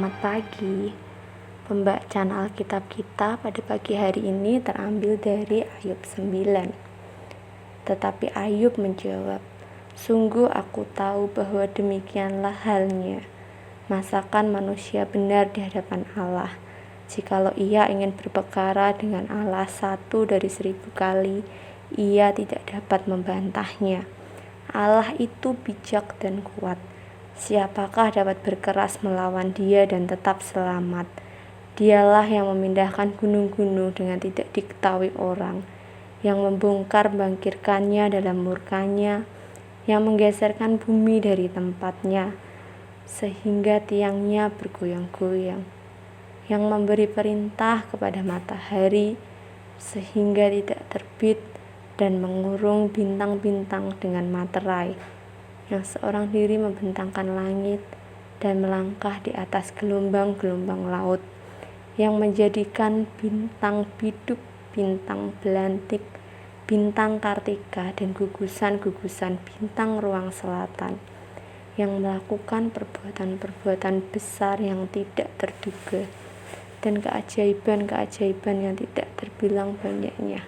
Selamat pagi. Pembacaan Alkitab kita pada pagi hari ini terambil dari Ayub 9. Tetapi Ayub menjawab, "Sungguh aku tahu bahwa demikianlah halnya. Masakan manusia benar di hadapan Allah? Jikalau ia ingin berperkara dengan Allah 1 dari 1000 kali, ia tidak dapat membantahnya. Allah itu bijak dan kuat. Siapakah dapat berkeras melawan Dia dan tetap selamat? Dialah yang memindahkan gunung-gunung dengan tidak diketahui orang, yang membongkar bangkirkannya dalam murkanya, yang menggeserkan bumi dari tempatnya, sehingga tiangnya bergoyang-goyang, yang memberi perintah kepada matahari, sehingga tidak terbit, dan mengurung bintang-bintang dengan materai, yang seorang diri membentangkan langit dan melangkah di atas gelombang-gelombang laut, yang menjadikan bintang biduk, bintang belantik, bintang kartika, dan gugusan-gugusan bintang ruang selatan, yang melakukan perbuatan-perbuatan besar yang tidak terduga, dan keajaiban-keajaiban yang tidak terbilang banyaknya.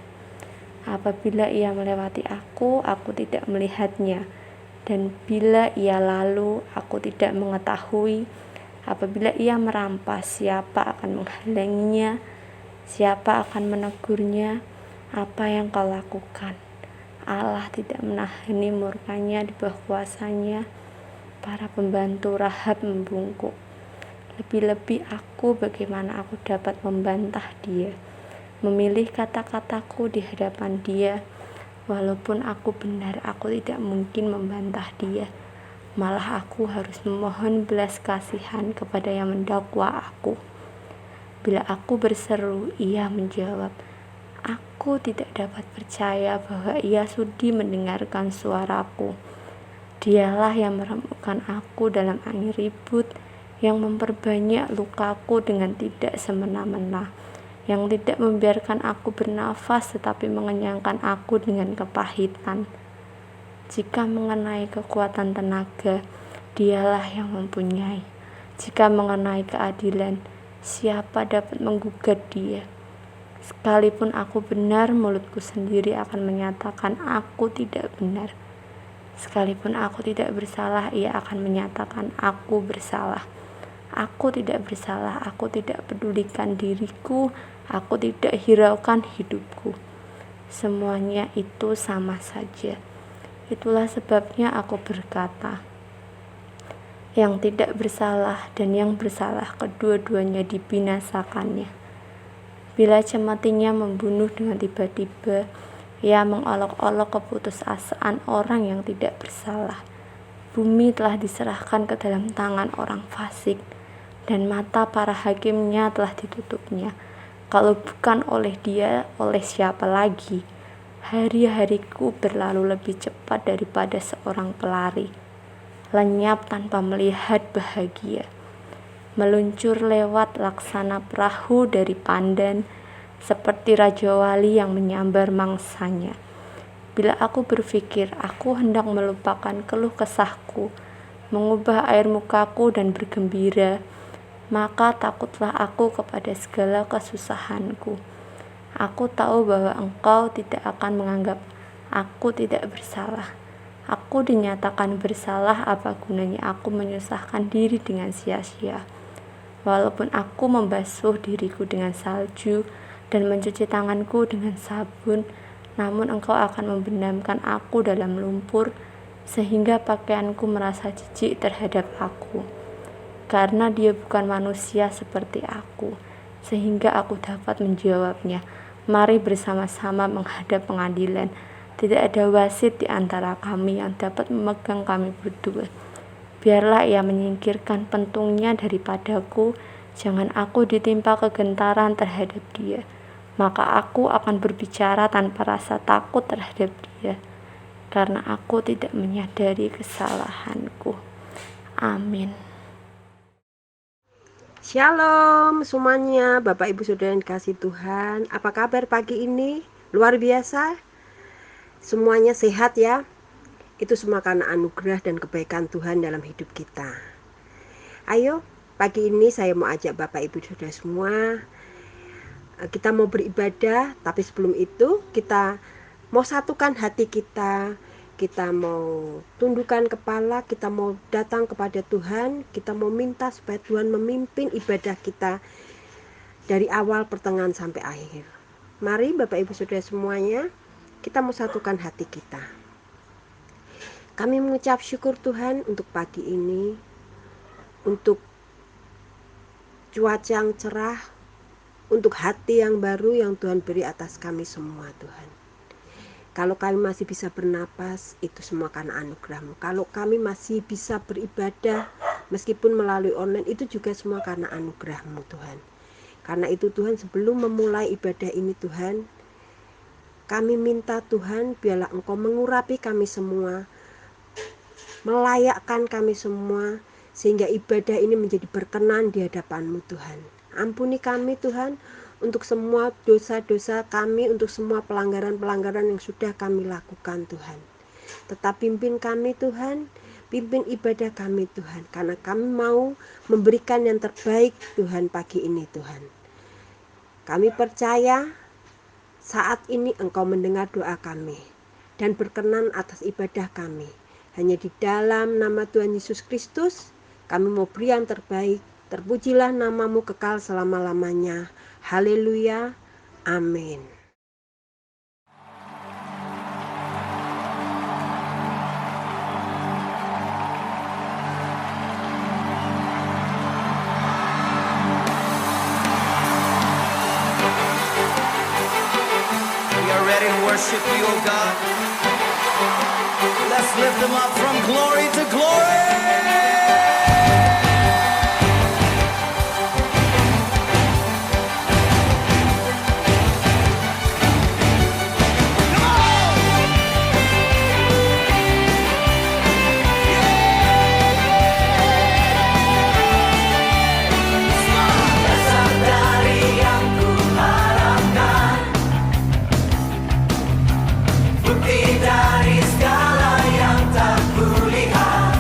Apabila ia melewati aku tidak melihatnya. Dan bila ia lalu, aku tidak mengetahui. Apabila ia merampas, siapa akan menghalanginya? Siapa akan menegurnya? Apa yang kau lakukan? Allah tidak menahani murkanya di bawah kuasanya. Para pembantu Rahab membungkuk. Lebih-lebih aku, bagaimana aku dapat membantah dia? Memilih kata-kataku di hadapan dia. Walaupun aku benar, aku tidak mungkin membantah dia. Malah aku harus memohon belas kasihan kepada yang mendakwa aku. Bila aku berseru, ia menjawab. Aku tidak dapat percaya bahwa ia sudi mendengarkan suaraku. Dialah yang meremukkan aku dalam angin ribut, yang memperbanyak lukaku dengan tidak semena-mena, yang tidak membiarkan aku bernafas tetapi mengenyangkan aku dengan kepahitan. Jika mengenai kekuatan tenaga, dialah yang mempunyai. Jika mengenai keadilan, siapa dapat menggugat dia? Sekalipun aku benar, mulutku sendiri akan menyatakan aku tidak benar. Sekalipun aku tidak bersalah, ia akan menyatakan aku bersalah. Aku tidak bersalah, aku tidak pedulikan diriku, aku tidak hiraukan hidupku. Semuanya itu sama saja. Itulah sebabnya aku berkata, yang tidak bersalah dan yang bersalah kedua-duanya dibinasakannya. Bila cemetinya membunuh dengan tiba-tiba, ia mengolok-olok keputusasaan orang yang tidak bersalah. Bumi telah diserahkan ke dalam tangan orang fasik, dan mata para hakimnya telah ditutupnya. Kalau bukan oleh dia, oleh siapa lagi? Hari-hariku berlalu lebih cepat daripada seorang pelari, lenyap tanpa melihat bahagia, meluncur lewat laksana perahu dari Pandan, seperti Raja Wali yang menyambar mangsanya. Bila aku berpikir, aku hendak melupakan keluh kesahku, mengubah air mukaku dan bergembira, maka takutlah aku kepada segala kesusahanku. Aku tahu bahwa Engkau tidak akan menganggap aku tidak bersalah. Aku dinyatakan bersalah, apa gunanya aku menyusahkan diri dengan sia-sia? Walaupun aku membasuh diriku dengan salju dan mencuci tanganku dengan sabun, namun Engkau akan membenamkan aku dalam lumpur, sehingga pakaianku merasa jijik terhadap aku. Karena dia bukan manusia seperti aku, sehingga aku dapat menjawabnya. Mari bersama-sama menghadap pengadilan. Tidak ada wasit di antara kami yang dapat memegang kami berdua. Biarlah ia menyingkirkan pentungnya daripadaku, jangan aku ditimpa kegentaran terhadap dia. Maka aku akan berbicara tanpa rasa takut terhadap dia, karena aku tidak menyadari kesalahanku. Amin. Shalom semuanya, Bapak Ibu Saudara yang dikasih Tuhan. Apa kabar pagi ini? Luar biasa. Semuanya sehat ya. Itu semua karena anugerah dan kebaikan Tuhan dalam hidup kita. Ayo Pagi ini saya mau ajak Bapak Ibu Saudara semua, kita mau beribadah, tapi sebelum itu kita mau satukan hati kita mau tundukkan kepala, kita mau datang kepada Tuhan, kita mau minta supaya Tuhan memimpin ibadah kita dari awal, pertengahan sampai akhir. Mari Bapak Ibu Saudara semuanya, kita mau satukan hati kita. Kami mengucap syukur Tuhan untuk pagi ini, untuk cuaca yang cerah, untuk hati yang baru yang Tuhan beri atas kami semua Tuhan. Kalau kami masih bisa bernapas, itu semua karena anugerah-Mu. Kalau kami masih bisa beribadah, meskipun melalui online, itu juga semua karena anugerah-Mu Tuhan. Karena itu Tuhan, sebelum memulai ibadah ini Tuhan, kami minta Tuhan, biarlah Engkau mengurapi kami semua, melayakkan kami semua, sehingga ibadah ini menjadi berkenan di hadapan-Mu Tuhan. Ampuni kami Tuhan, untuk semua dosa-dosa kami, untuk semua pelanggaran-pelanggaran yang sudah kami lakukan Tuhan. Tetap pimpin kami Tuhan, pimpin ibadah kami Tuhan, karena kami mau memberikan yang terbaik Tuhan pagi ini Tuhan. Kami percaya saat ini Engkau mendengar doa kami dan berkenan atas ibadah kami. Hanya di dalam nama Tuhan Yesus Kristus kami mau beri yang terbaik. Terpujilah nama-Mu kekal selama-lamanya. Haleluya. Amin. We are ready to worship you, O God. Let's lift them up from glory to glory. Bukti dari segala yang tak kulihat,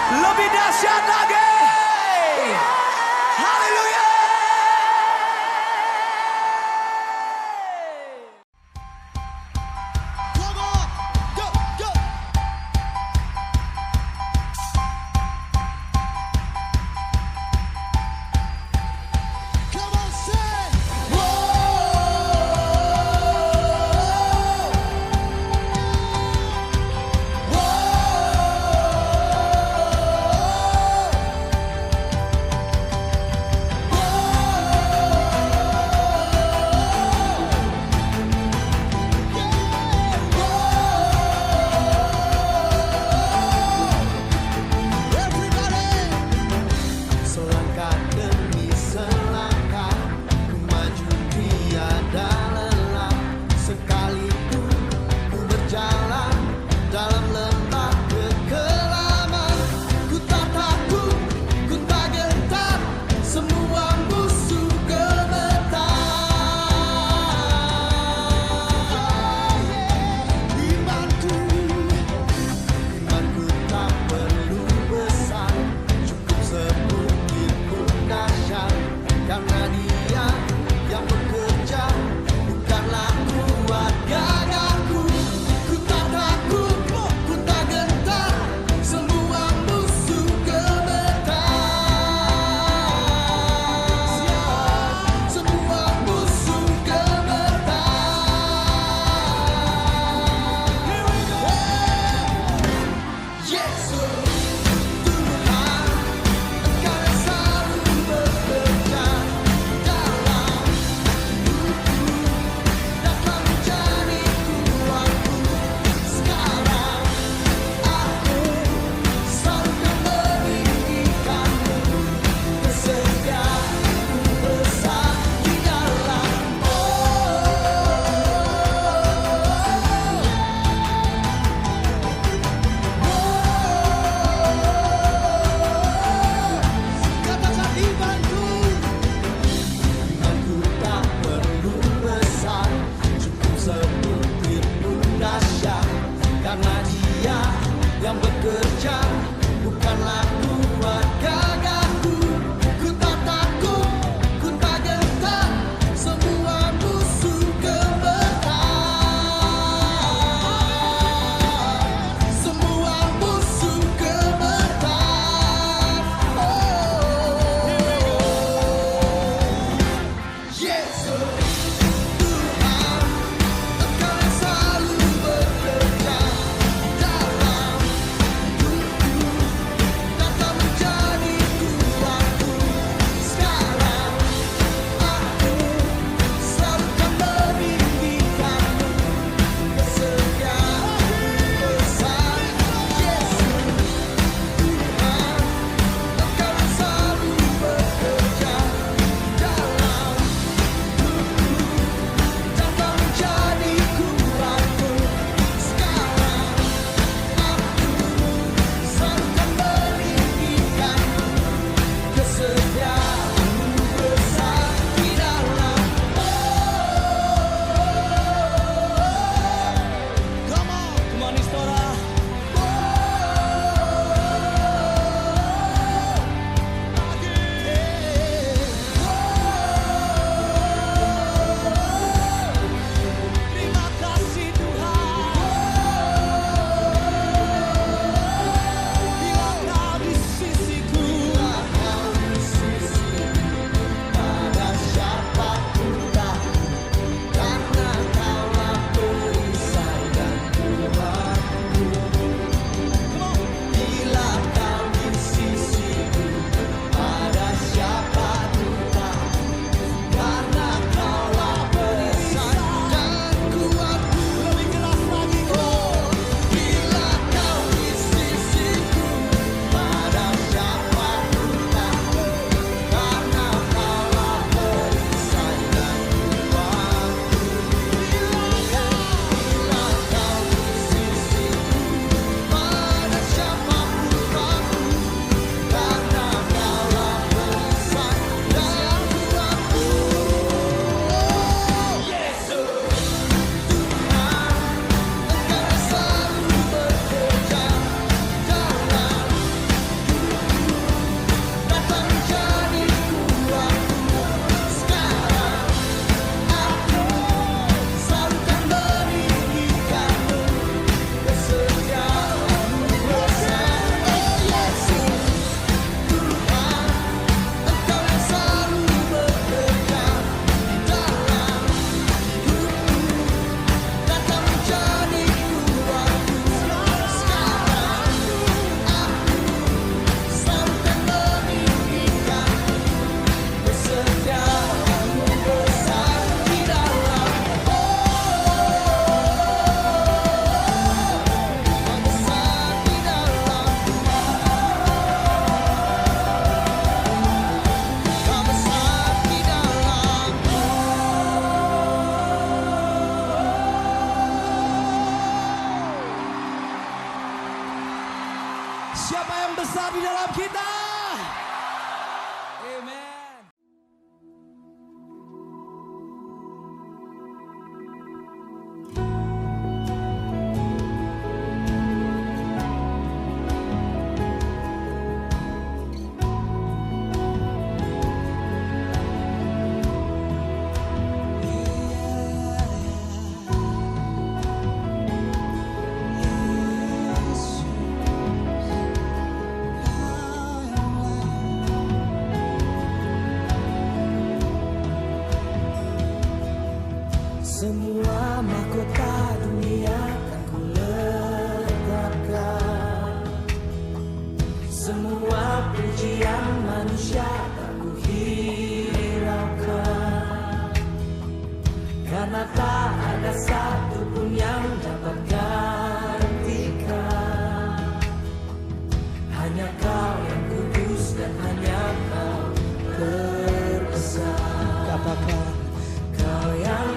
Lebih dahsyat lagi. Haleluya. Come on, go, go. Come on, say, whoa, whoa. Allah di dalam kita. Amen. Semua mahkota dunia akan kuletakkan, semua pujian manusia tak kuhiraukan, karena tak ada satu pun yang dapat gantikan. Hanya Kau yang kudus dan hanya Kau terbesar. Katakan Kau yang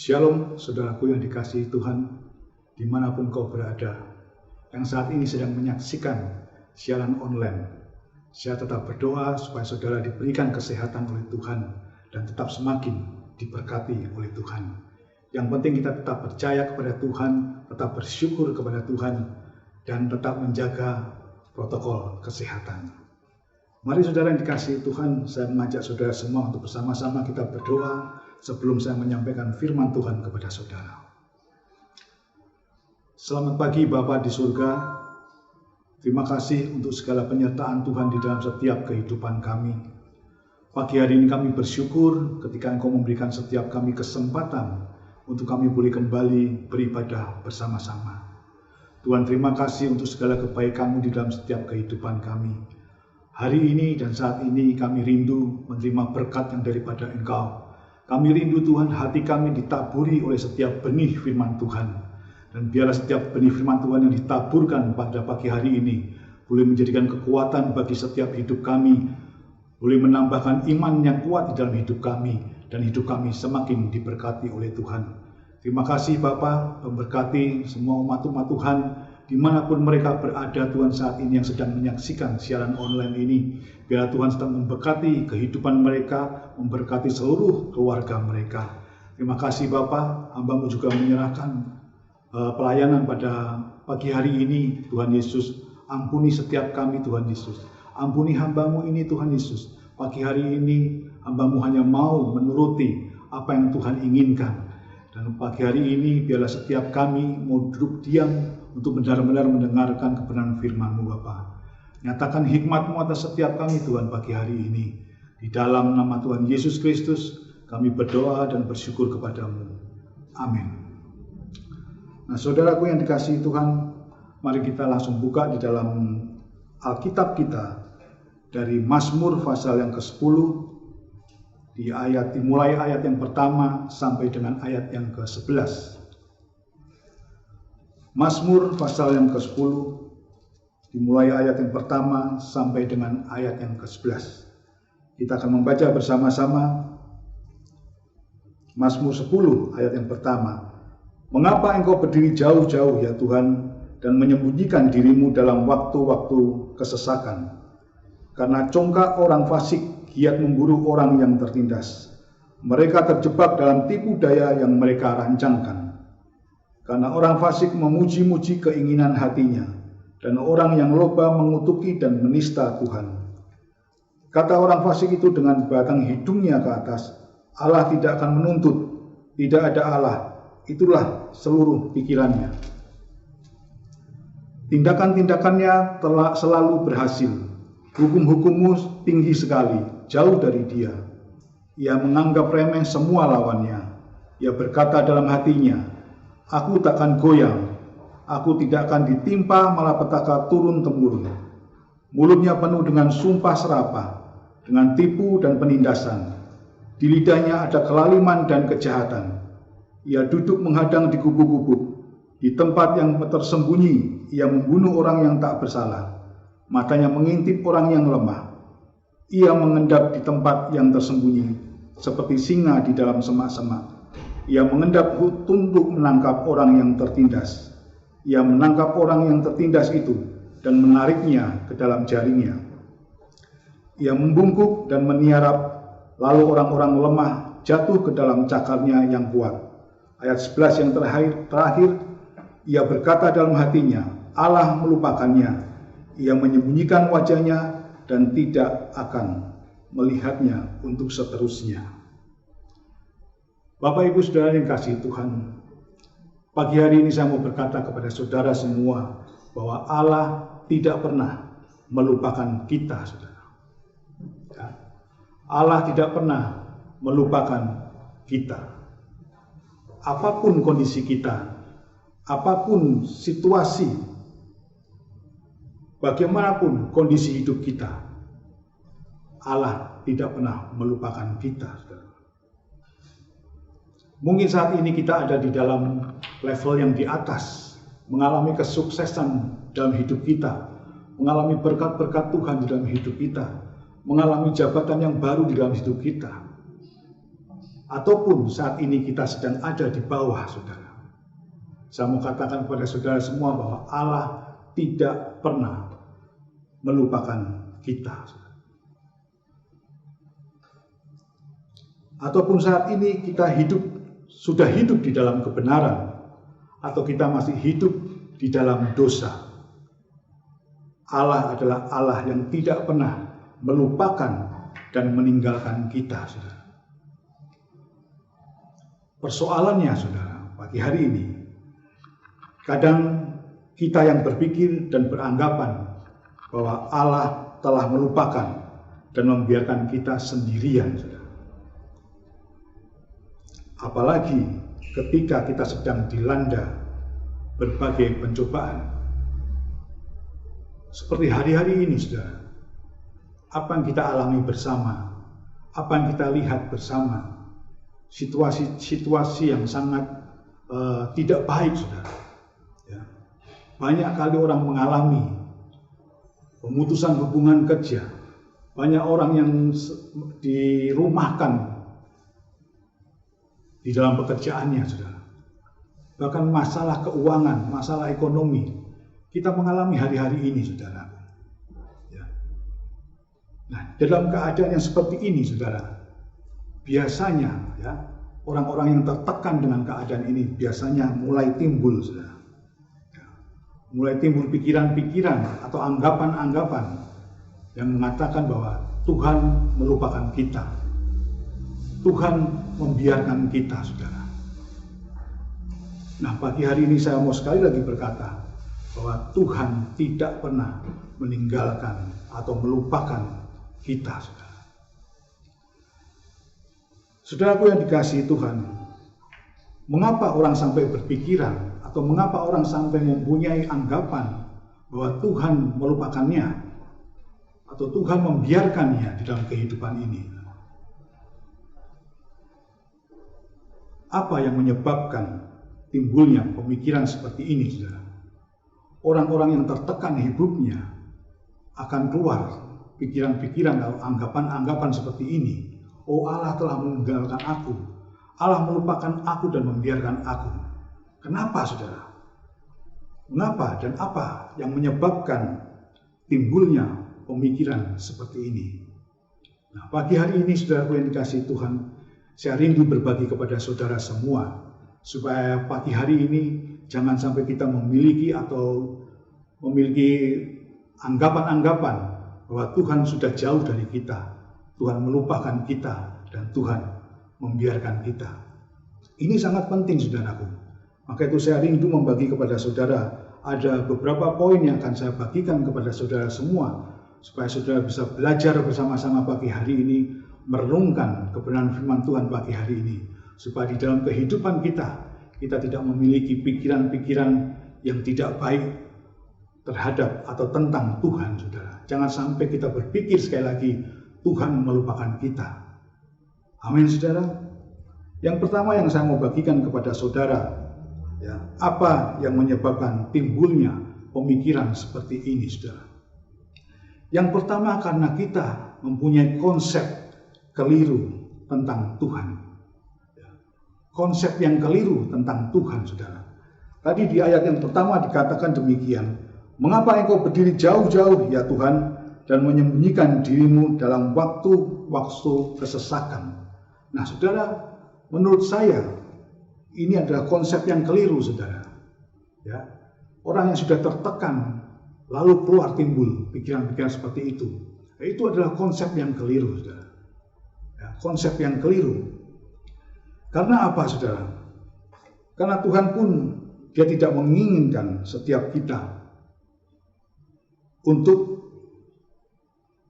Shalom saudaraku yang dikasihi Tuhan, dimanapun kau berada, yang saat ini sedang menyaksikan siaran online. Saya tetap berdoa supaya saudara diberikan kesehatan oleh Tuhan dan tetap semakin diberkati oleh Tuhan. Yang penting kita tetap percaya kepada Tuhan, tetap bersyukur kepada Tuhan, dan tetap menjaga protokol kesehatan. Mari saudara yang dikasihi Tuhan, saya mengajak saudara semua untuk bersama-sama kita berdoa sebelum saya menyampaikan firman Tuhan kepada saudara. Selamat pagi Bapa di surga. Terima kasih untuk segala penyertaan Tuhan di dalam setiap kehidupan kami. Pagi hari ini kami bersyukur ketika Engkau memberikan setiap kami kesempatan untuk kami boleh kembali beribadah bersama-sama. Tuhan, terima kasih untuk segala kebaikan-Mu di dalam setiap kehidupan kami. Hari ini dan saat ini kami rindu menerima berkat yang daripada Engkau. Kami rindu Tuhan, hati kami ditaburi oleh setiap benih firman Tuhan. Dan biarlah setiap benih firman Tuhan yang ditaburkan pada pagi hari ini boleh menjadikan kekuatan bagi setiap hidup kami, boleh menambahkan iman yang kuat di dalam hidup kami, dan hidup kami semakin diberkati oleh Tuhan. Terima kasih Bapa, memberkati semua umat-umat Tuhan dimanapun mereka berada Tuhan saat ini yang sedang menyaksikan siaran online ini. Biarlah Tuhan sedang memberkati kehidupan mereka, memberkati seluruh keluarga mereka. Terima kasih Bapa, hamba-Mu juga menyerahkan pelayanan pada pagi hari ini. Tuhan Yesus, ampuni setiap kami Tuhan Yesus. Ampuni hamba-Mu ini Tuhan Yesus. Pagi hari ini hamba-Mu hanya mau menuruti apa yang Tuhan inginkan. Dan pagi hari ini biarlah setiap kami mau duduk diam untuk benar-benar mendengarkan kebenaran firman-Mu Bapa. Nyatakan hikmat-Mu atas setiap kami Tuhan pagi hari ini. Di dalam nama Tuhan Yesus Kristus kami berdoa dan bersyukur kepada-Mu. Amin. Nah saudaraku yang dikasihi Tuhan, mari kita langsung buka di dalam Alkitab kita dari Mazmur pasal yang ke-10. Dimulai ayat yang pertama sampai dengan ayat yang ke-11. Mazmur pasal yang ke-10 dimulai ayat yang pertama sampai dengan ayat yang ke-11. Kita akan membaca bersama-sama Mazmur 10 ayat yang pertama. Mengapa engkau berdiri jauh-jauh ya Tuhan, dan menyembunyikan dirimu dalam waktu-waktu kesesakan? Karena congkak orang fasik giat memburu orang yang tertindas. Mereka terjebak dalam tipu daya yang mereka rancangkan. Karena orang fasik memuji-muji keinginan hatinya, dan orang yang loba mengutuki dan menista Tuhan. Kata orang fasik itu dengan batang hidungnya ke atas, Allah tidak akan menuntut, tidak ada Allah, itulah seluruh pikirannya. Tindakan-tindakannya telah selalu berhasil, hukum-hukummu tinggi sekali, jauh dari dia. Ia menganggap remeh semua lawannya. Ia berkata dalam hatinya, aku takkan goyang, aku tidak akan ditimpa malapetaka turun-temurun. Mulutnya penuh dengan sumpah serapah, dengan tipu dan penindasan. Di lidahnya ada kelaliman dan kejahatan. Ia duduk menghadang di gubuk-gubuk. Di tempat yang tersembunyi, ia membunuh orang yang tak bersalah. Matanya mengintip orang yang lemah. Ia mengendap di tempat yang tersembunyi, seperti singa di dalam semak-semak. Ia mengendap untuk menangkap orang yang tertindas. Ia menangkap orang yang tertindas itu dan menariknya ke dalam jaringnya. Ia membungkuk dan meniarap, lalu orang-orang lemah jatuh ke dalam cakarnya yang kuat. Ayat 11 yang terakhir, ia berkata dalam hatinya, Allah melupakannya. Ia menyembunyikan wajahnya dan tidak akan melihatnya untuk seterusnya. Bapak Ibu Saudara yang kasih Tuhan, pagi hari ini saya mau berkata kepada saudara semua bahwa Allah tidak pernah melupakan kita, saudara. Ya. Allah tidak pernah melupakan kita. Apapun kondisi kita, apapun situasi, bagaimanapun kondisi hidup kita, Allah tidak pernah melupakan kita. Mungkin saat ini kita ada di dalam level yang di atas, mengalami kesuksesan dalam hidup kita, mengalami berkat-berkat Tuhan di dalam hidup kita, mengalami jabatan yang baru di dalam hidup kita. ataupun saat ini kita sedang ada di bawah, saudara. Saya mau katakan kepada saudara semua bahwa Allah tidak pernah melupakan kita. Ataupun saat ini kita sudah hidup di dalam kebenaran, atau kita masih hidup di dalam dosa. Allah adalah Allah yang tidak pernah melupakan dan meninggalkan kita, saudara. Persoalannya, saudara, pagi hari ini, kadang kita yang berpikir dan beranggapan bahwa Allah telah melupakan dan membiarkan kita sendirian, saudara. Apalagi ketika kita sedang dilanda berbagai pencobaan. Seperti hari-hari ini, saudara, apa yang kita alami bersama, apa yang kita lihat bersama, situasi yang sangat tidak baik, saudara. Ya. Banyak kali orang mengalami pemutusan hubungan kerja, banyak orang yang dirumahkan di dalam pekerjaannya, saudara. Bahkan masalah keuangan, masalah ekonomi, kita mengalami hari-hari ini, saudara. Ya. Nah, dalam keadaan yang seperti ini, saudara, biasanya ya orang-orang yang tertekan dengan keadaan ini biasanya mulai timbul, saudara. Ya. Mulai timbul pikiran-pikiran atau anggapan-anggapan yang mengatakan bahwa Tuhan melupakan kita. Tuhan membiarkan kita, saudara. Nah, pagi hari ini saya mau sekali lagi berkata bahwa Tuhan tidak pernah meninggalkan atau melupakan kita, saudara. Saudaraku yang dikasihi Tuhan, mengapa orang sampai berpikiran atau mengapa orang sampai mempunyai anggapan bahwa Tuhan melupakannya atau Tuhan membiarkannya di dalam kehidupan ini? Apa yang menyebabkan timbulnya pemikiran seperti ini, saudara? Orang-orang yang tertekan hidupnya akan keluar pikiran-pikiran atau anggapan-anggapan seperti ini. Oh, Allah telah meninggalkan aku, Allah melupakan aku dan membiarkan aku. Kenapa, saudara? Mengapa dan apa yang menyebabkan timbulnya pemikiran seperti ini? Nah, pagi hari ini, saudaraku yang dikasihi Tuhan, saya rindu berbagi kepada saudara semua, supaya pagi hari ini jangan sampai kita memiliki anggapan-anggapan bahwa Tuhan sudah jauh dari kita, Tuhan melupakan kita, dan Tuhan membiarkan kita. Ini sangat penting, saudaraku. Maka itu saya rindu membagi kepada saudara, ada beberapa poin yang akan saya bagikan kepada saudara semua, supaya saudara bisa belajar bersama-sama pagi hari ini, merenungkan kebenaran firman Tuhan pagi hari ini, supaya di dalam kehidupan kita tidak memiliki pikiran-pikiran yang tidak baik terhadap atau tentang Tuhan, saudara. Jangan sampai kita berpikir sekali lagi Tuhan melupakan kita. Amin, saudara. Yang pertama yang saya mau bagikan kepada saudara, ya, apa yang menyebabkan timbulnya pemikiran seperti ini, saudara? Yang pertama, karena kita mempunyai konsep keliru tentang Tuhan. Konsep yang keliru tentang Tuhan, saudara. Tadi di ayat yang pertama dikatakan demikian, mengapa engkau berdiri jauh-jauh, ya Tuhan, dan menyembunyikan dirimu dalam waktu-waktu kesesakan. Nah, saudara, menurut saya ini adalah konsep yang keliru, saudara. Ya, orang yang sudah tertekan lalu keluar timbul pikiran-pikiran seperti itu adalah konsep yang keliru, saudara. Ya, konsep yang keliru. Karena apa, saudara? Karena Tuhan pun Dia tidak menginginkan setiap kita untuk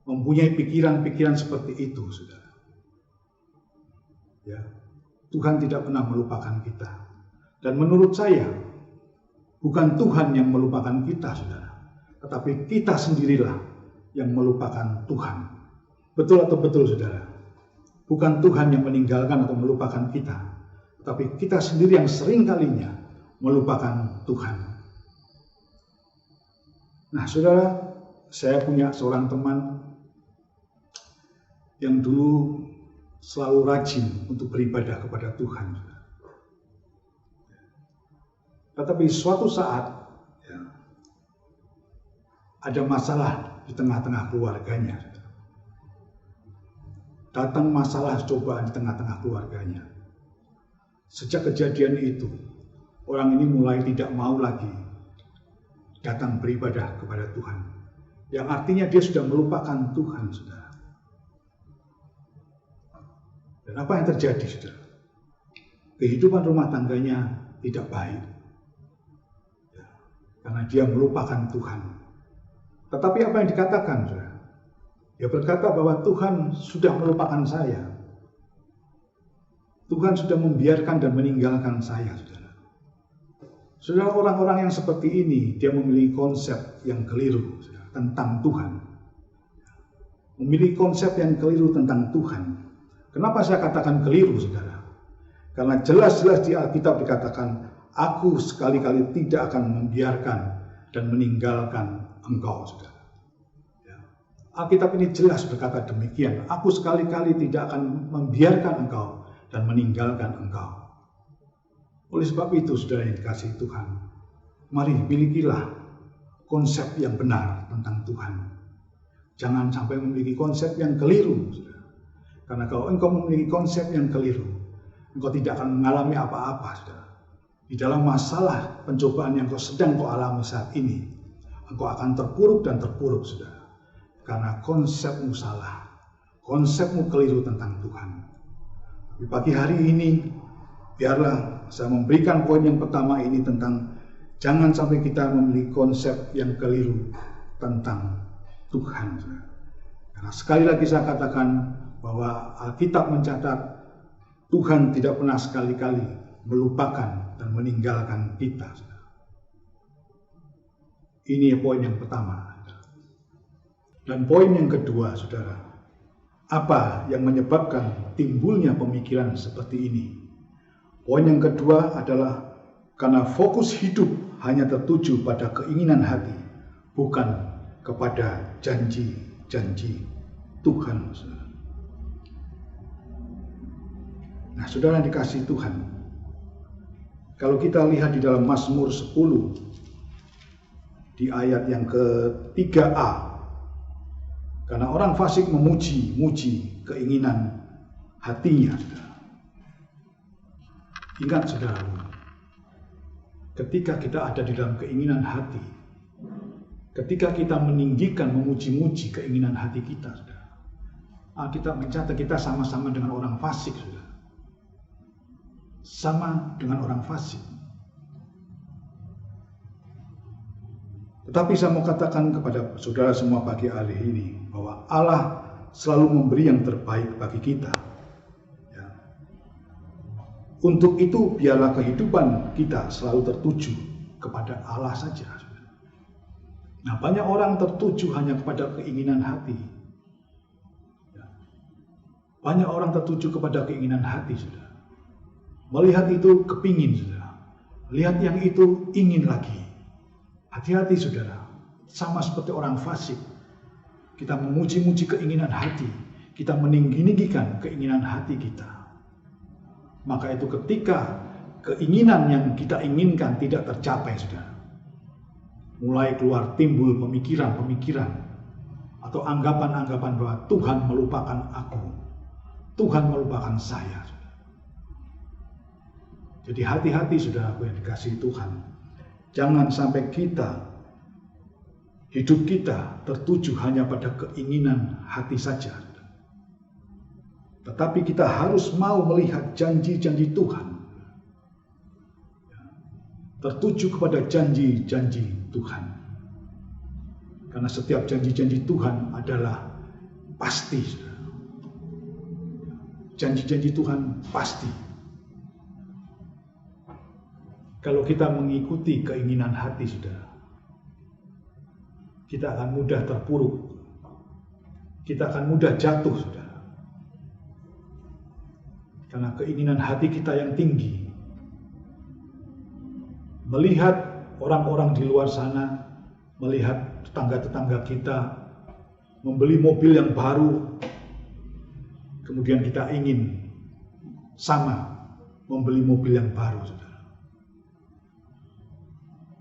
mempunyai pikiran-pikiran seperti itu, saudara. Ya, Tuhan tidak pernah melupakan kita. Dan menurut saya, bukan Tuhan yang melupakan kita, saudara, tetapi kita sendirilah yang melupakan Tuhan. Betul atau betul, saudara? Bukan Tuhan yang meninggalkan atau melupakan kita, tetapi kita sendiri yang sering kalinya melupakan Tuhan. Nah, saudara, saya punya seorang teman yang dulu selalu rajin untuk beribadah kepada Tuhan. Tetapi suatu saat ya, ada masalah di tengah-tengah keluarganya. Datang masalah cobaan di tengah-tengah keluarganya. Sejak kejadian itu, orang ini mulai tidak mau lagi datang beribadah kepada Tuhan. Yang artinya dia sudah melupakan Tuhan, saudara. Dan apa yang terjadi, saudara? Kehidupan rumah tangganya tidak baik. Ya, karena dia melupakan Tuhan. Tetapi apa yang dikatakan, saudara? Dia berkata bahwa Tuhan sudah melupakan saya. Tuhan sudah membiarkan dan meninggalkan saya, saudara. Saudara, orang-orang yang seperti ini, dia memiliki konsep yang keliru, saudara, tentang Tuhan. Memiliki konsep yang keliru tentang Tuhan. Kenapa saya katakan keliru, saudara? Karena jelas-jelas di Alkitab dikatakan, aku sekali-kali tidak akan membiarkan dan meninggalkan engkau, saudara. Alkitab ini jelas berkata demikian. Aku sekali-kali tidak akan membiarkan engkau dan meninggalkan engkau. Oleh sebab itu, saudara yang dikasihi Tuhan, mari milikilah konsep yang benar tentang Tuhan. Jangan sampai memiliki konsep yang keliru, saudara. Karena kalau engkau memiliki konsep yang keliru, engkau tidak akan mengalami apa-apa, saudara. Di dalam masalah pencobaan yang kau sedang kau alami saat ini, engkau akan terpuruk dan terpuruk, saudara. Karena konsepmu salah, konsepmu keliru tentang Tuhan. Di pagi hari ini, biarlah saya memberikan poin yang pertama ini tentang jangan sampai kita memiliki konsep yang keliru tentang Tuhan. Karena sekali lagi saya katakan bahwa Alkitab mencatat Tuhan tidak pernah sekali-kali melupakan dan meninggalkan kita. Ini poin yang pertama. Dan poin yang kedua, saudara, apa yang menyebabkan timbulnya pemikiran seperti ini? Poin yang kedua adalah karena fokus hidup hanya tertuju pada keinginan hati, bukan kepada janji-janji Tuhan. Nah, saudara yang dikasihi Tuhan, kalau kita lihat di dalam Mazmur 10, di ayat yang ke-3a, karena orang fasik memuji-muji keinginan hatinya. Ingat, saudara, ketika kita ada di dalam keinginan hati, ketika kita meninggikan, memuji-muji keinginan hati kita, saudara, Alkitab mencatat kita sama-sama dengan orang fasik, saudara. Sama dengan orang fasik. Tetapi saya mau katakan kepada saudara semua pagi hari ini, bahwa Allah selalu memberi yang terbaik bagi kita. Ya. Untuk itu biarlah kehidupan kita selalu tertuju kepada Allah saja. Nah, banyak orang tertuju hanya kepada keinginan hati. Ya. Banyak orang tertuju kepada keinginan hati, saudara. Melihat itu kepingin, saudara. Lihat yang itu ingin lagi. Hati-hati, saudara. Sama seperti orang fasik. Kita memuji-muji keinginan hati. Kita meninggikan keinginan hati kita. Maka itu ketika keinginan yang kita inginkan tidak tercapai, saudara, mulai keluar timbul pemikiran-pemikiran atau anggapan-anggapan bahwa Tuhan melupakan aku. Tuhan melupakan saya. Saudara. Jadi hati-hati, saudaraku yang dikasihi Tuhan. Jangan sampai hidup kita tertuju hanya pada keinginan hati saja. Tetapi kita harus mau melihat janji-janji Tuhan. Tertuju kepada janji-janji Tuhan. Karena setiap janji-janji Tuhan adalah pasti. Janji-janji Tuhan pasti. Kalau kita mengikuti keinginan hati, saudara, kita akan mudah terpuruk. Kita akan mudah jatuh, saudara. Karena keinginan hati kita yang tinggi. Melihat orang-orang di luar sana, melihat tetangga-tetangga kita membeli mobil yang baru. kemudian kita ingin sama membeli mobil yang baru, saudara.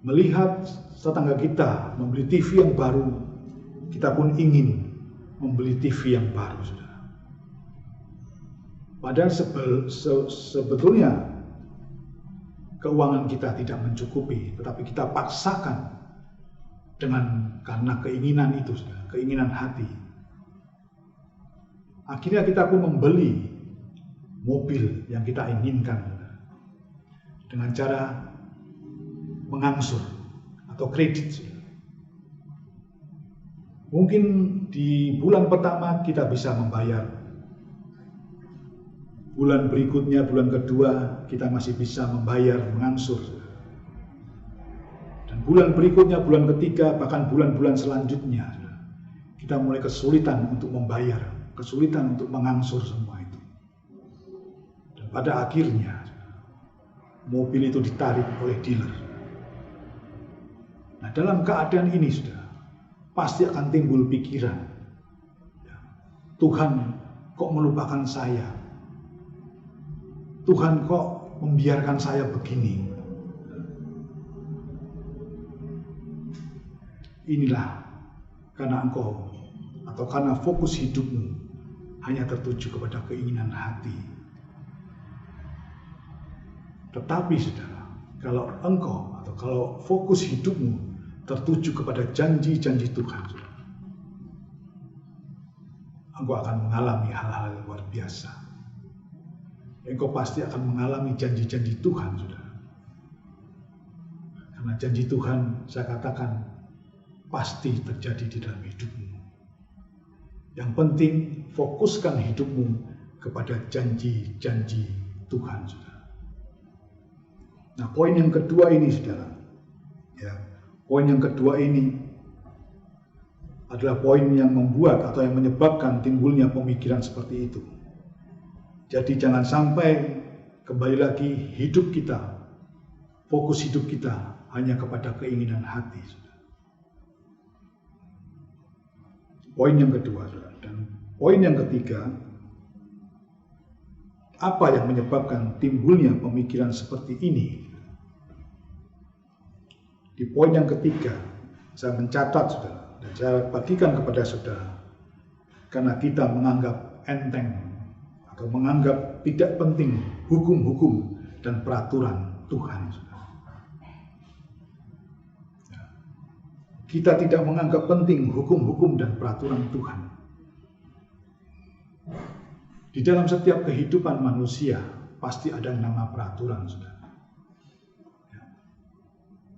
Melihat tetangga kita membeli TV yang baru, kita pun ingin membeli TV yang baru, saudara. Padahal sebetulnya keuangan kita tidak mencukupi, tetapi kita paksakan karena keinginan itu, saudara, keinginan hati. Akhirnya kita pun membeli mobil yang kita inginkan, saudara, dengan cara mengangsur atau kredit. Mungkin di bulan pertama kita bisa membayar, bulan berikutnya, bulan kedua kita masih bisa membayar mengangsur, dan bulan berikutnya, bulan ketiga, bahkan bulan-bulan selanjutnya kita mulai kesulitan untuk membayar, kesulitan untuk mengangsur semua itu. Dan pada akhirnya mobil itu ditarik oleh dealer. Nah, dalam keadaan ini, saudara, pasti akan timbul pikiran, Tuhan kok melupakan saya? Tuhan kok membiarkan saya begini? Inilah karena engkau atau karena fokus hidupmu hanya tertuju kepada keinginan hati. Tetapi, saudara, kalau engkau atau kalau fokus hidupmu tertuju kepada janji-janji Tuhan, saudara, engkau akan mengalami hal-hal yang luar biasa. Engkau pasti akan mengalami janji-janji Tuhan, saudara. Karena janji Tuhan, saya katakan, pasti terjadi di dalam hidupmu. Yang penting, fokuskan hidupmu kepada janji-janji Tuhan, saudara. Nah, poin yang kedua ini, saudara, poin yang kedua ini adalah poin yang membuat atau yang menyebabkan timbulnya pemikiran seperti itu. Jadi jangan sampai kembali lagi hidup kita, fokus hidup kita hanya kepada keinginan hati, saudara. Poin yang kedua, saudara. Dan poin yang ketiga, apa yang menyebabkan timbulnya pemikiran seperti ini? Di poin yang ketiga, saya mencatat, saudara, dan saya bagikan kepada saudara, karena kita menganggap enteng atau menganggap tidak penting hukum-hukum dan peraturan Tuhan, saudara. Kita tidak menganggap penting hukum-hukum dan peraturan Tuhan. Di dalam setiap kehidupan manusia pasti ada yang nama peraturan, saudara.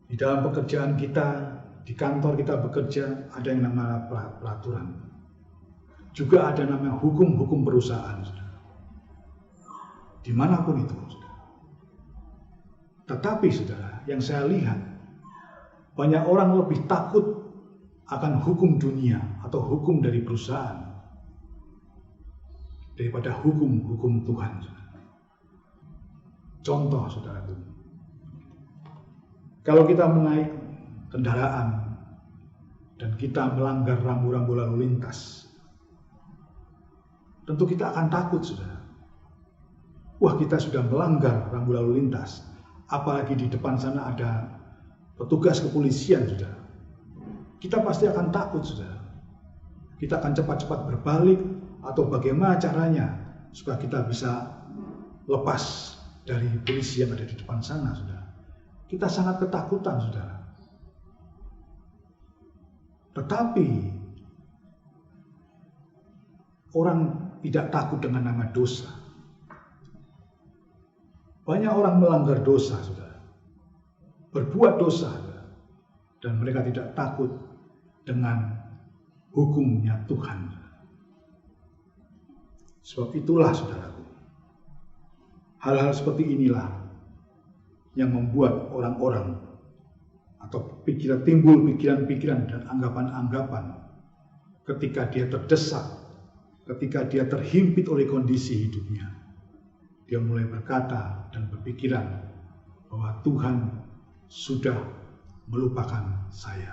Di dalam pekerjaan kita, di kantor kita bekerja, ada yang nama peraturan. Juga ada nama hukum-hukum perusahaan, saudara. Dimanapun itu, saudara. Tetapi, saudara, yang saya lihat, banyak orang lebih takut akan hukum dunia atau hukum dari perusahaan daripada hukum-hukum Tuhan, saudara. Contoh, saudaraku, kalau kita menaik kendaraan dan kita melanggar rambu-rambu lalu lintas, tentu kita akan takut, saudara. Wah, kita sudah melanggar rambu lalu lintas, apalagi di depan sana ada petugas kepolisian, saudara. Kita pasti akan takut, saudara. Kita akan cepat-cepat berbalik atau bagaimana caranya supaya kita bisa lepas dari polisi yang ada di depan sana, saudara. Kita sangat ketakutan, saudara. Tetapi orang tidak takut dengan nama dosa. Banyak orang melanggar dosa, saudara. Berbuat dosa, saudara. Dan mereka tidak takut dengan hukumnya Tuhan. Sebab itulah, saudaraku, hal-hal seperti inilah yang membuat orang-orang atau timbul pikiran-pikiran dan anggapan-anggapan ketika dia terdesak, ketika dia terhimpit oleh kondisi hidupnya. Dia mulai berkata dan berpikiran bahwa Tuhan sudah melupakan saya.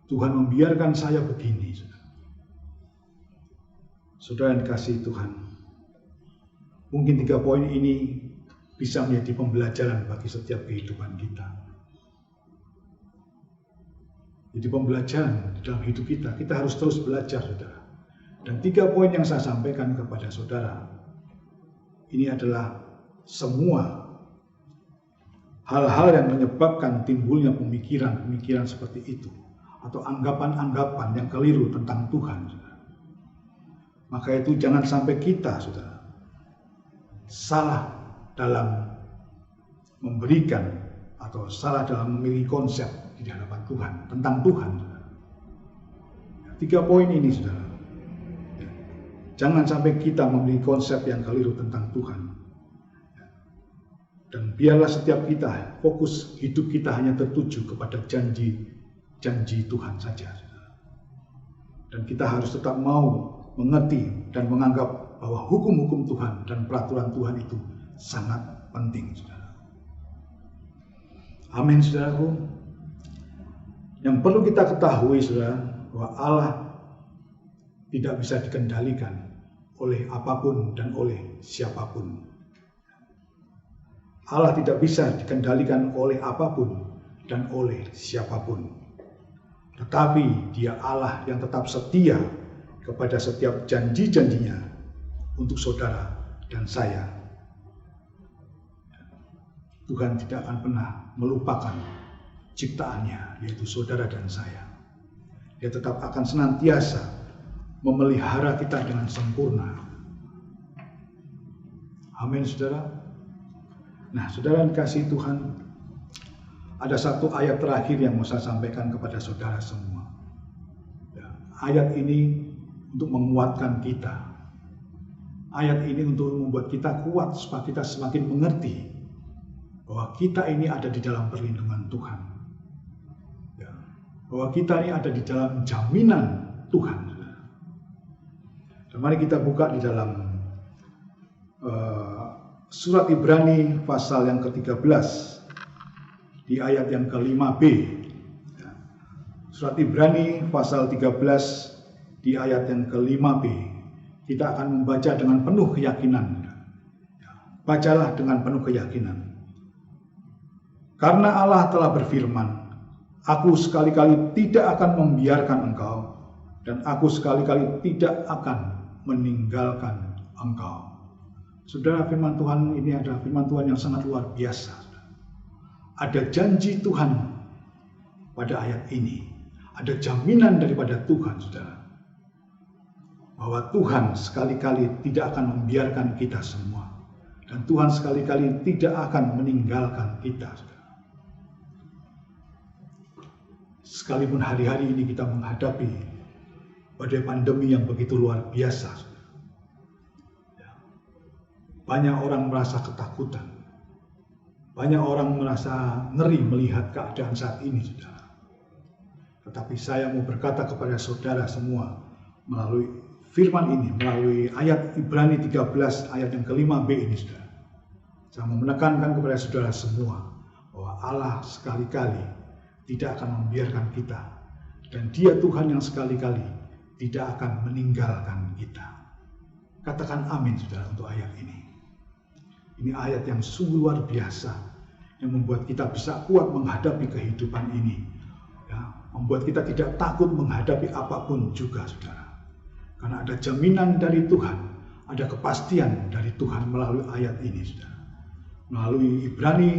Tuhan membiarkan saya begini. Saudara yang dikasihi Tuhan, mungkin 3 poin ini bisa menjadi pembelajaran bagi setiap kehidupan kita. Jadi pembelajaran dalam hidup kita harus terus belajar, saudara. Dan 3 poin yang saya sampaikan kepada saudara, ini adalah semua hal-hal yang menyebabkan timbulnya pemikiran-pemikiran seperti itu, atau anggapan-anggapan yang keliru tentang Tuhan, saudara. Maka itu jangan sampai kita, saudara, salah dalam memberikan atau salah dalam memiliki konsep di hadapan Tuhan tentang Tuhan, saudara. 3 poin ini, saudara. Jangan sampai kita memiliki konsep yang keliru tentang Tuhan. Dan biarlah setiap kita fokus hidup kita hanya tertuju kepada janji Tuhan saja. Dan kita harus tetap mau mengerti dan menganggap bahwa hukum-hukum Tuhan dan peraturan Tuhan itu sangat penting, saudara. Amin, saudaraku. Yang perlu kita ketahui, saudara, bahwa Allah tidak bisa dikendalikan oleh apapun dan oleh siapapun. Allah tidak bisa dikendalikan oleh apapun dan oleh siapapun. Tetapi Dia Allah yang tetap setia kepada setiap janji-janjinya untuk saudara dan saya. Tuhan tidak akan pernah melupakan ciptaannya, yaitu saudara dan saya. Dia tetap akan senantiasa memelihara kita dengan sempurna. Amin, saudara. Nah, saudara yang dikasihi Tuhan, ada satu ayat terakhir yang mau saya sampaikan kepada saudara semua. Ya, ayat ini untuk menguatkan kita. Ayat ini untuk membuat kita kuat supaya kita semakin mengerti bahwa kita ini ada di dalam perlindungan Tuhan. Ya, bahwa kita ini ada di dalam jaminan Tuhan. Dan mari kita buka di dalam surat Ibrani pasal yang ke-13 di ayat yang ke-5b. Surat Ibrani pasal 13 di ayat yang ke-5b. Kita akan membaca dengan penuh keyakinan. Bacalah dengan penuh keyakinan. Karena Allah telah berfirman, "Aku sekali-kali tidak akan membiarkan engkau, dan aku sekali-kali tidak akan meninggalkan engkau." Saudara, firman Tuhan ini adalah firman Tuhan yang sangat luar biasa. Ada janji Tuhan pada ayat ini. Ada jaminan daripada Tuhan, saudara, bahwa Tuhan sekali-kali tidak akan membiarkan kita semua. Dan Tuhan sekali-kali tidak akan meninggalkan kita, saudara. Sekalipun hari-hari ini kita menghadapi badai pandemi yang begitu luar biasa, banyak orang merasa ketakutan, banyak orang merasa ngeri melihat keadaan saat ini, saudara. Tetapi saya mau berkata kepada saudara semua melalui firman ini, melalui ayat Ibrani 13 ayat yang ke-5b ini, saudara. Saya mau menekankan kepada saudara semua bahwa Allah sekali-kali tidak akan membiarkan kita, dan Dia Tuhan yang sekali-kali tidak akan meninggalkan kita. Katakan amin, saudara, untuk ayat ini. Ini ayat yang sungguh luar biasa, yang membuat kita bisa kuat menghadapi kehidupan ini. Ya, membuat kita tidak takut menghadapi apapun juga, saudara. Karena ada jaminan dari Tuhan, ada kepastian dari Tuhan melalui ayat ini, saudara. Melalui Ibrani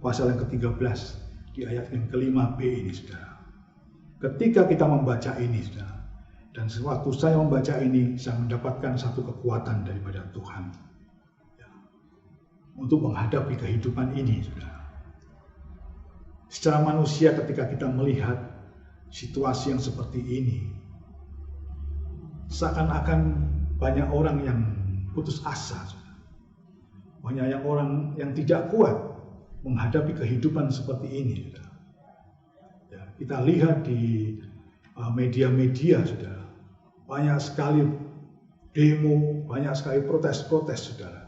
pasal yang ke-13 di ayat yang ke-5b ini, saudara. Ketika kita membaca ini, saudara, dan sewaktu saya membaca ini, saya mendapatkan satu kekuatan daripada Tuhan untuk menghadapi kehidupan ini, saudara. Secara manusia, ketika kita melihat situasi yang seperti ini, seakan-akan banyak orang yang putus asa, saudara. Banyak orang yang tidak kuat menghadapi kehidupan seperti ini, saudara. Ya, kita lihat di media-media, saudara, banyak sekali demo, banyak sekali protes-protes, saudara.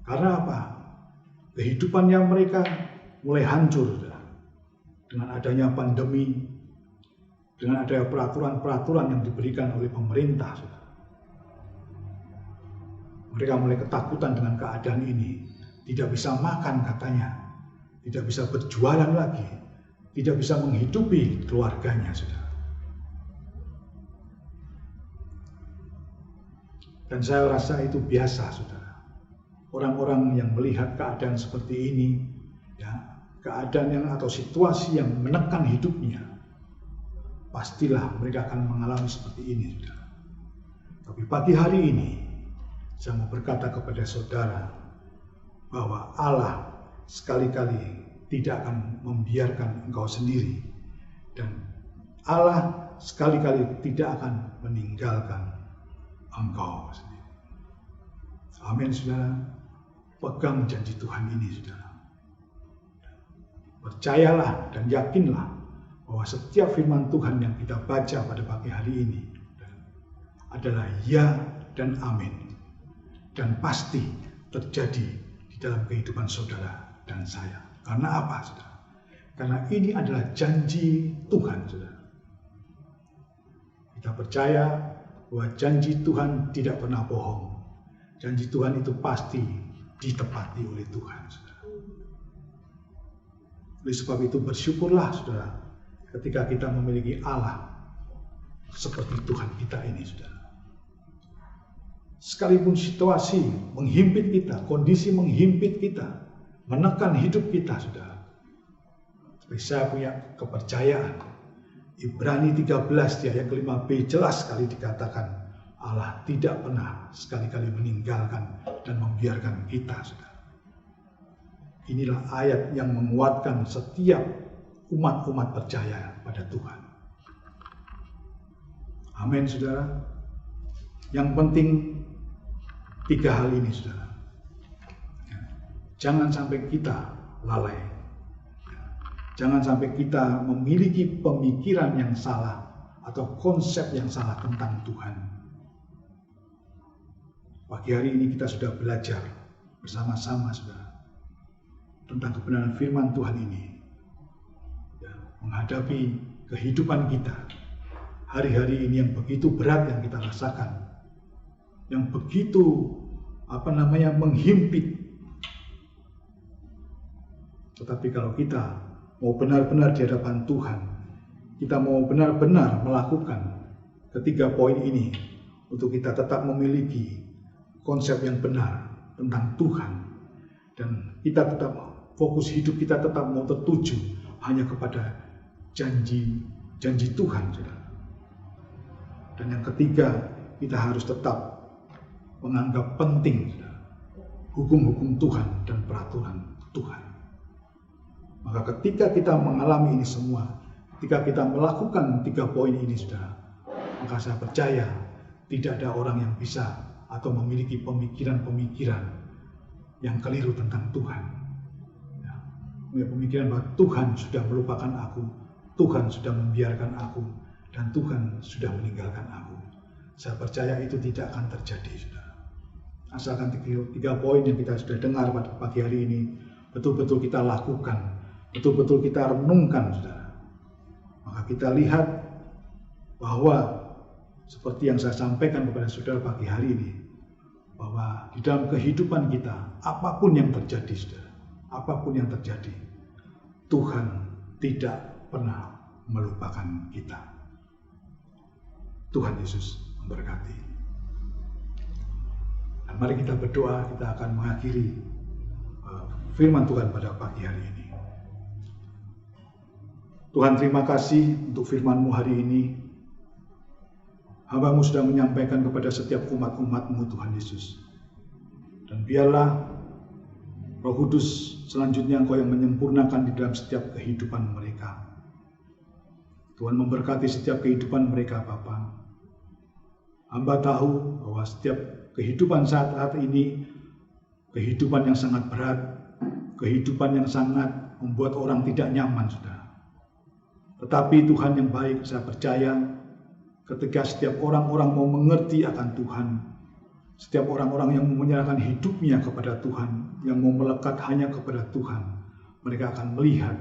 Karena apa? Kehidupannya mereka mulai hancur, saudara, dengan adanya pandemi, dengan adanya peraturan-peraturan yang diberikan oleh pemerintah, saudara. Mereka mulai ketakutan dengan keadaan ini. Tidak bisa makan katanya, tidak bisa berjualan lagi, tidak bisa menghidupi keluarganya, saudara. Dan saya rasa itu biasa, saudara. Orang-orang yang melihat keadaan seperti ini, ya, keadaan yang atau situasi yang menekan hidupnya, pastilah mereka akan mengalami seperti ini, saudara. Tapi pagi hari ini, saya mau berkata kepada saudara bahwa Allah sekali-kali tidak akan membiarkan engkau sendiri, dan Allah sekali-kali tidak akan meninggalkan engkau sendiri. Amin, saudara. Pegang janji Tuhan ini, saudara. Percayalah dan yakinlah bahwa setiap firman Tuhan yang kita baca pada pagi hari ini adalah ya dan amin, dan pasti terjadi di dalam kehidupan saudara dan saya. Karena apa, saudara? Karena ini adalah janji Tuhan, saudara. Kita percaya bahwa janji Tuhan tidak pernah bohong. Janji Tuhan itu pasti ditepati oleh Tuhan, saudara. Oleh sebab itu bersyukurlah, saudara, ketika kita memiliki Allah seperti Tuhan kita ini, saudara. Sekalipun situasi menghimpit kita, kondisi menghimpit kita, menekan hidup kita, saudara. Tapi saya punya kepercayaan. Ibrani 13 di ayat 5b jelas sekali dikatakan, Allah tidak pernah sekali-kali meninggalkan dan membiarkan kita, saudara. Inilah ayat yang menguatkan setiap umat-umat percaya pada Tuhan. Amin, saudara. Yang penting 3 hal ini, saudara. Jangan sampai kita lalai. Jangan sampai kita memiliki pemikiran yang salah atau konsep yang salah tentang Tuhan. Pagi hari ini kita sudah belajar bersama-sama, saudara, tentang kebenaran firman Tuhan ini. Ya, menghadapi kehidupan kita, hari-hari ini yang begitu berat yang kita rasakan, yang begitu menghimpit. Tetapi kalau kita mau benar-benar di hadapan Tuhan, kita mau benar-benar melakukan ketiga poin ini untuk kita tetap memiliki konsep yang benar tentang Tuhan, dan kita tetap fokus hidup kita tetap mau tertuju hanya kepada janji Tuhan, saudara. Dan yang ketiga, kita harus tetap menganggap penting, saudara, hukum-hukum Tuhan dan peraturan Tuhan. Maka ketika kita mengalami ini semua, ketika kita melakukan 3 poin ini, saudara, maka saya percaya tidak ada orang yang bisa atau memiliki pemikiran-pemikiran yang keliru tentang Tuhan. Ya, pemikiran bahwa Tuhan sudah melupakan aku, Tuhan sudah membiarkan aku, dan Tuhan sudah meninggalkan aku. Saya percaya itu tidak akan terjadi, saudara. Asalkan 3 poin yang kita sudah dengar pada pagi hari ini betul-betul kita lakukan, betul-betul kita renungkan, saudara. Maka kita lihat bahwa seperti yang saya sampaikan kepada saudara pagi hari ini, bahwa di dalam kehidupan kita, apapun yang terjadi, saudara, apapun yang terjadi, Tuhan tidak pernah melupakan kita. Tuhan Yesus memberkati. Dan mari kita berdoa, kita akan mengakhiri firman Tuhan pada pagi hari ini. Tuhan, terima kasih untuk firman-Mu hari ini. Hamba-Mu sudah menyampaikan kepada setiap umat-umat-Mu, Tuhan Yesus. Dan biarlah Roh Kudus selanjutnya Engkau yang menyempurnakan di dalam setiap kehidupan mereka. Tuhan memberkati setiap kehidupan mereka, Bapa. Hamba tahu bahwa setiap kehidupan saat ini, kehidupan yang sangat berat, kehidupan yang sangat membuat orang tidak nyaman, saudara. Tetapi Tuhan yang baik, saya percaya ketika setiap orang-orang mau mengerti akan Tuhan, setiap orang-orang yang menyerahkan hidupnya kepada Tuhan, yang mau melekat hanya kepada Tuhan, mereka akan melihat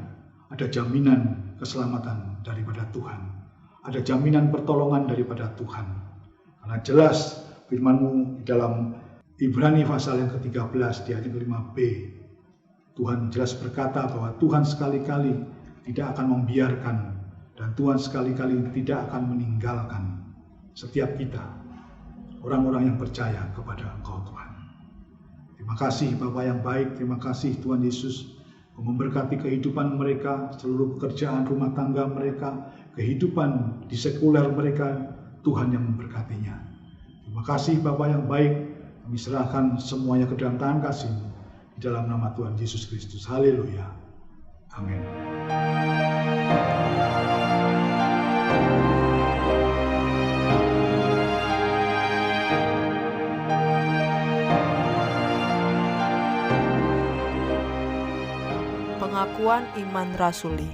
ada jaminan keselamatan daripada Tuhan. ada jaminan pertolongan daripada Tuhan. Karena jelas firman-Mu di dalam Ibrani pasal yang ke-13 di ayat 5b, Tuhan jelas berkata bahwa Tuhan sekali-kali tidak akan membiarkan dan Tuhan sekali-kali tidak akan meninggalkan setiap kita, orang-orang yang percaya kepada Engkau Tuhan. Terima kasih Bapa yang baik, terima kasih Tuhan Yesus memberkati kehidupan mereka, seluruh pekerjaan rumah tangga mereka, kehidupan di sekuler mereka, Tuhan yang memberkatinya. Terima kasih Bapa yang baik, kami serahkan semuanya ke dalam tangan kasih-Mu di dalam nama Tuhan Yesus Kristus. Haleluya. Amin. Pengakuan iman rasuli.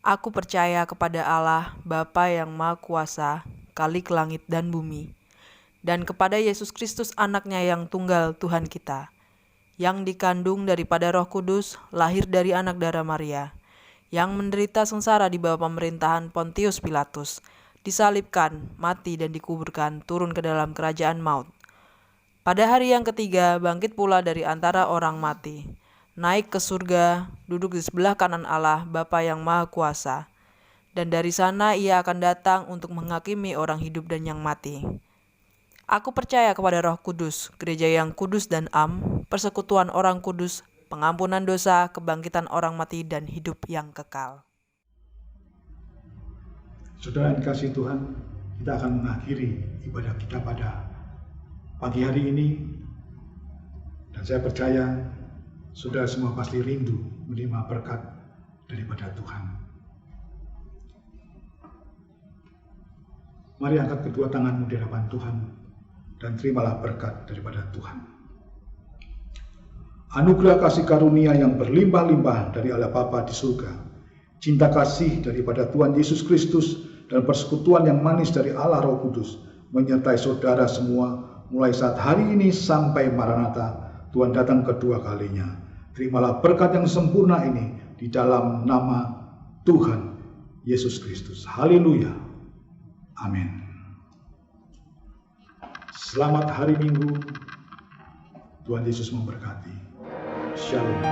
Aku percaya kepada Allah, Bapa yang Maha Kuasa, Khalik langit dan bumi, dan kepada Yesus Kristus anaknya yang tunggal Tuhan kita, yang dikandung daripada Roh Kudus, lahir dari anak darah Maria, yang menderita sengsara di bawah pemerintahan Pontius Pilatus, disalibkan, mati dan dikuburkan, turun ke dalam kerajaan maut. Pada hari yang ketiga, bangkit pula dari antara orang mati, naik ke surga, duduk di sebelah kanan Allah, Bapa yang Maha Kuasa, dan dari sana ia akan datang untuk menghakimi orang hidup dan yang mati. Aku percaya kepada Roh Kudus, gereja yang kudus dan am, persekutuan orang kudus, pengampunan dosa, kebangkitan orang mati, dan hidup yang kekal. Saudara yang dikasihi Tuhan, kita akan mengakhiri ibadah kita pada pagi hari ini. Dan saya percaya saudara semua pasti rindu menerima berkat daripada Tuhan. Mari angkat kedua tanganmu di hadapan Tuhan dan terimalah berkat daripada Tuhan. Anugerah kasih karunia yang berlimpah-limpah dari Allah Bapa di surga, cinta kasih daripada Tuhan Yesus Kristus, dan persekutuan yang manis dari Allah Roh Kudus menyertai saudara semua mulai saat hari ini sampai Maranatha, Tuhan datang kedua kalinya. Terimalah berkat yang sempurna ini di dalam nama Tuhan Yesus Kristus. Haleluya. Amin. Selamat hari Minggu. Tuhan Yesus memberkati. Shalom.